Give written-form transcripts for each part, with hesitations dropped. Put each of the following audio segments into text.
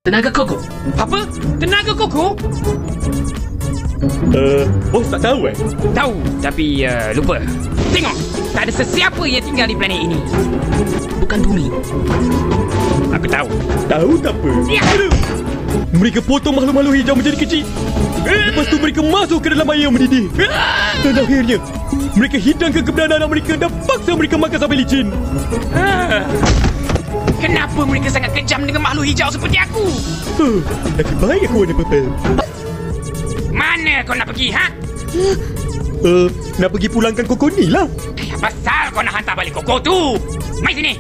Tenaga koko. Apa? Tenaga koko? Bos tak tahu Tahu, tapi lupa. Tengok, tak ada sesiapa yang tinggal di planet ini. Bukan bumi. Aku tahu. Tahu tak apa? Ya. Mereka potong makhluk-makhluk hijau menjadi kecil. Lepas tu mereka masuk ke dalam air yang mendidih. Dan akhirnya mereka hidangkan keberadaan anak mereka dan paksa mereka makan sampai licin. Kenapa mereka sangat kejam dengan makhluk hijau seperti aku? Lebih baik aku warna purple. Mana kau nak pergi, ha? Nak pergi pulangkan koko ni lah. Apa pasal kau nak hantar balik koko tu? Mai sini.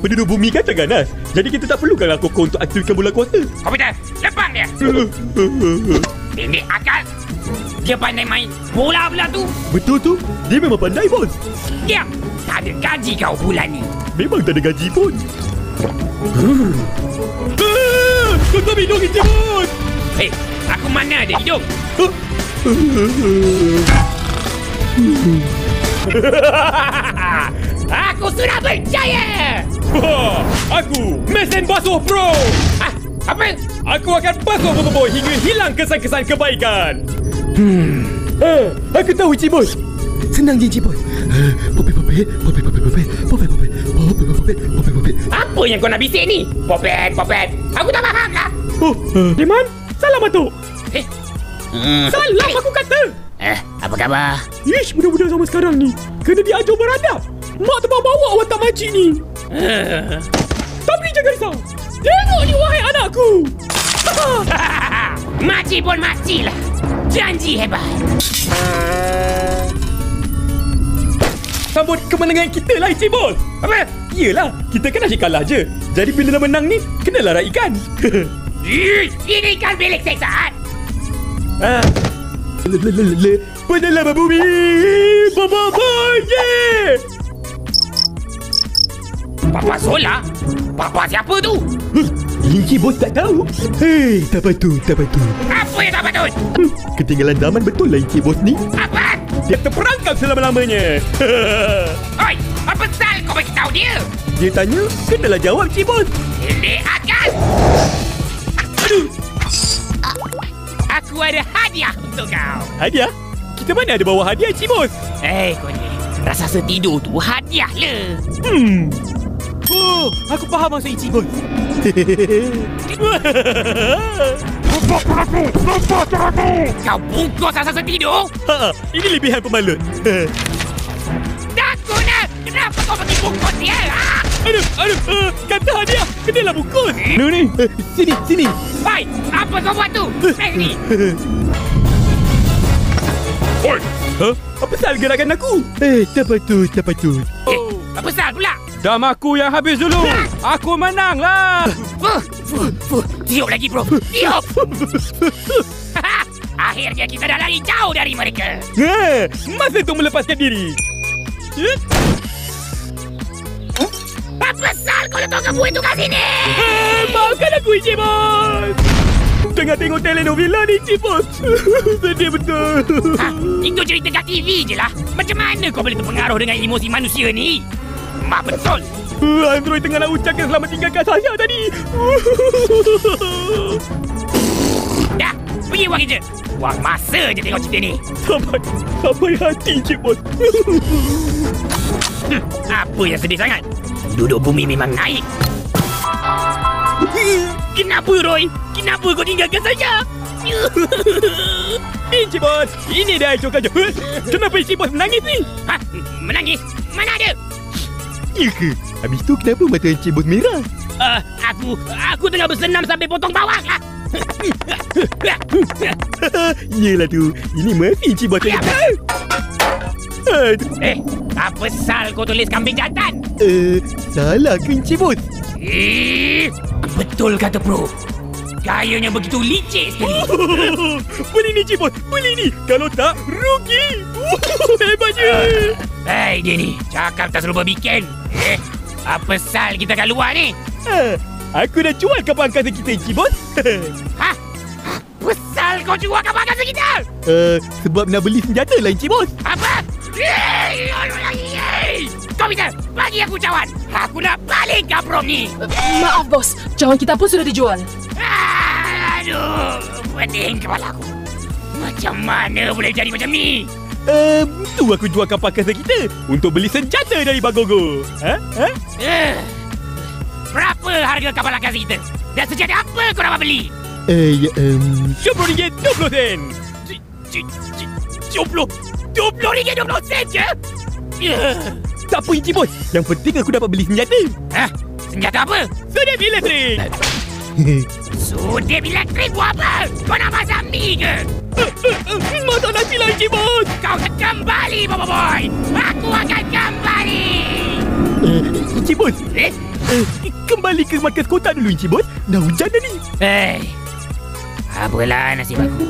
Penduduk bumi kan tak ganas. Jadi kita tak perlukanlah koko untuk aktifkan bola kuasa. Komputer, lepang dia. Pendek akal. Dia pandai main bola pula tu. Betul tu. Dia memang pandai, bos. Diam. Tak ada gaji kau bulan ni. Memang tak ada gaji pun. Tutup hidung hijau, bos. Hei, aku mana ada hidung? Aku sudah berjaya. Aku mesin basuh pro. Apa? Aku akan basuh bubur hingga hilang kesan-kesan kebaikan. Aku tahu, Cik Bos. Senang je, Cik Bos. Popet. Apa yang kau nak bisik ni? Popet. Aku tak faham lah. Diman, salam batuk. Salam aku kata. Apa khabar? Ish, budak-budak zaman sekarang ni kena diajar beradab. Mak terbawa-bawa watak makcik ni. Tapi jangan risau. Tengok ni, wahai anakku. Makcik pun makcik lah. Janji hebat. Sambut kemenangan kita lah, Cik Bos. Apa? Yelah, kita kan asyik kalah je. Jadi bila dah menang ni, kenalah raikan. Ini kan bilik seksaan. Penyelamat bumi. Baba, yeah. Papa Zola? Papa siapa tu? Linci Bos tak tahu. Hei, tak patut. Apa yang tak patut? Ketinggalan zaman betul lah Linci Bos ni. Apa? Dia terperangkap selama-lamanya. Oi, apa sal kau bagi tahu dia? Dia tanya, kenalah jawab, Cik Bos. Ini akan. Aku ada hadiah untuk kau. Hadiah? Kita mana ada bawa hadiah, Cik Bos? Kau ni. Rasa setidur tu hadiah le. Oh, aku faham maksud Cik Bos. Kau bungkus rasa setidur? Ini lebihan pemalut. Takutlah. Kenapa kau pergi bungkus dia? Aduh, kata hadiah. Kenalah bungkus. Ni. Sini. Hai, apa kau buat tu? Ni. Oi. Apa sal gerakan aku? Tak patut. Apa sal pula? Dam aku yang habis dulu. Aku menang lah. Tiup lagi bro. Tiup. Akhirnya kita dah lari jauh dari mereka. Masa untuk melepaskan diri. Apa sal kau letak kamu itu kat sini? Maafkan aku, Cik Bos. Tengah tengok telenovela ni, Cik Bos. Sedih betul. Itu cerita kat TV je lah. Macam mana kau boleh terpengaruh dengan emosi manusia ni? Mak betul. Android tengah nak ucapkan selamat tinggalkan saya tadi. Dah, pergi buang kerja. Buang masa je tengok cerita ni. Sampai hati, Cik Bos. Apa yang sedih sangat? Duduk bumi memang naik. Kenapa, Roy? Kenapa kau tinggalkan saya? Cik Bos, ini dah hancurkan je. Kenapa Cik Bos menangis ni? Menangis? Mana ada? Ya ke? Habis tu kenapa mata Cik Bos merah? Aku tengah bersenam sambil potong bawang lah. Yelah tu, ini mesti Cik Bos cerita. Apa sal kau tulis kambing jantan? Salah ke Cik Bos? Betul kata bro. Gayanya begitu licik sekali. Beli ni Cik Bos, beli ni. Kalau tak, rugi. Hebatnya. Hei dia ni, cakap tak serupa bikin. Apa sal kita kat luar ni? Aku dah jual kapal angkasa kita, Cik Bos. Apa sal kau jual kapal angkasa kita? Sebab nak beli senjata lah, Cik Bos. Apa? Kau bisa bagi aku cawan. Aku nak balik kampung ni. Maaf bos, cawan kita pun sudah dijual. Aduh, pening kepala aku. Macam mana boleh jadi macam ni? Tu aku jual kapal kasa kita untuk beli senjata dari Bagogo. Berapa harga kapal angkasa kita? Dan senjata apa kau dapat beli? RM20, 20 sen. 20 sen je? Tak apa Encik Bos. Yang penting aku dapat beli senjata. Hah? Senjata apa? Sudip elektrik. Sudip elektrik buat apa? Kau nak masak mi ke? Masak nasi lah Encik Bos. Kau akan kembali, Bobo Boy. Aku akan kembali. Encik Bos. Kembali ke markas kota dulu Encik Bos. Dah hujan dah ni. Apalah nasib aku.